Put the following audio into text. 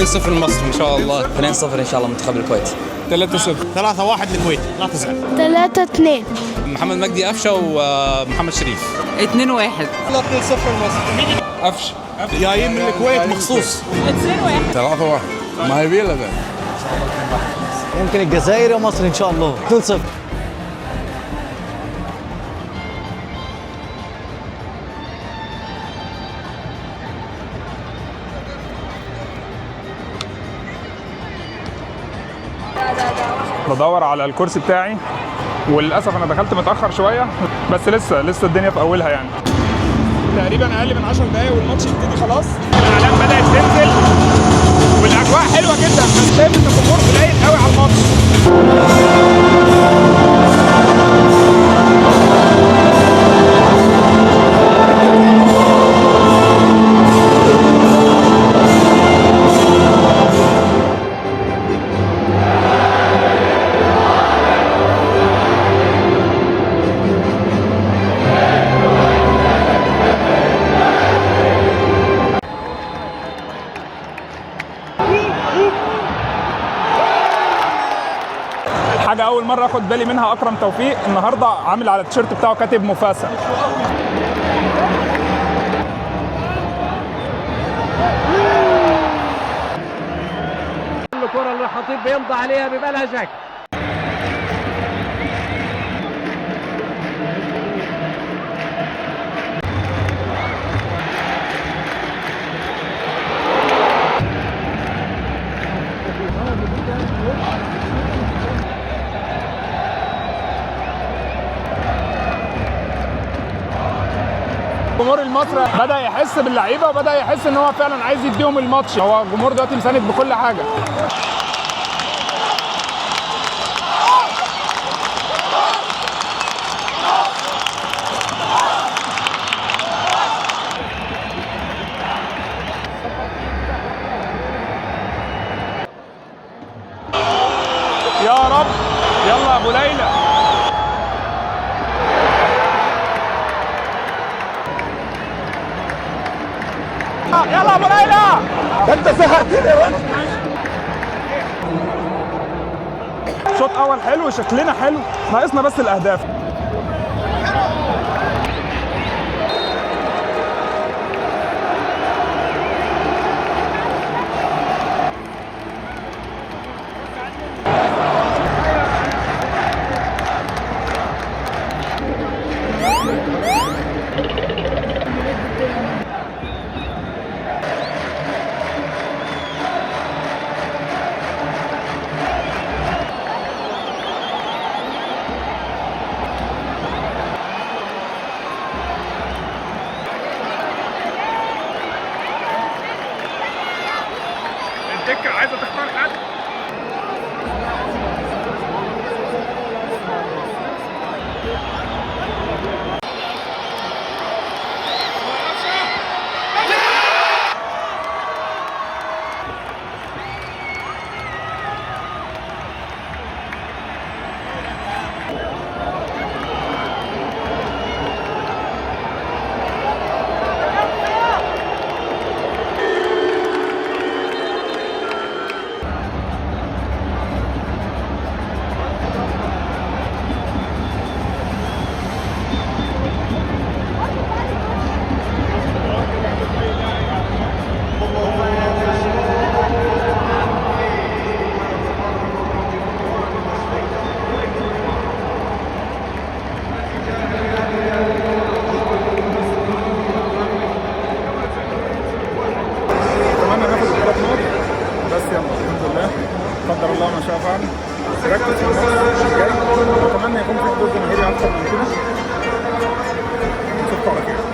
2-0 لمصر ان شاء الله. 2-0 ان شاء الله منتخب الكويت. 3-0. 3-1 للكويت، لا تزعل. 3-2. محمد مجدي قفشه ومحمد شريف. 2-1. 2-0 لمصر. قفشه جايين من الكويت مخصوص. 3-1. ما هي بيلا ده. ممكن الجزائر ومصر ان شاء الله. 2-0. بدور على الكرسي بتاعي، وللاسف انا دخلت متاخر شويه، بس لسه الدنيا في اولها يعني. تقريبا اقل من 10 دقايق والماتش يبتدي خلاص. الاعلام بدات تنزل والاجواء حلوه جدا، بس شايف ان الجمهور قليل قوي على الماتش. حاجة أول مرة آخد بالي منها أكرم توفيق النهاردة عامل على التيشيرت بتاعه كاتب مفاسة. الكرة اللي الخطيب بيمضي عليها بيبقى لها شكل. الجمهور المصري بدأ يحس باللعيبة وبدأ يحس ان هو فعلا عايز يديهم الماتش. هو الجمهور دلوقتي مساند بكل حاجة. يا رب يلا يا ابو ليلى. يلا ابو ليلى، انت زهقتني. شوط اول حلو، شكلنا حلو، ناقصنا بس الاهداف. الدكة عايزة تختار حد. قدر الله ما شاء فعل. ركز في الماتش الجاي، اتمنى يكون في حضور جماهيري اكثر من كده. نشوفكم على خير.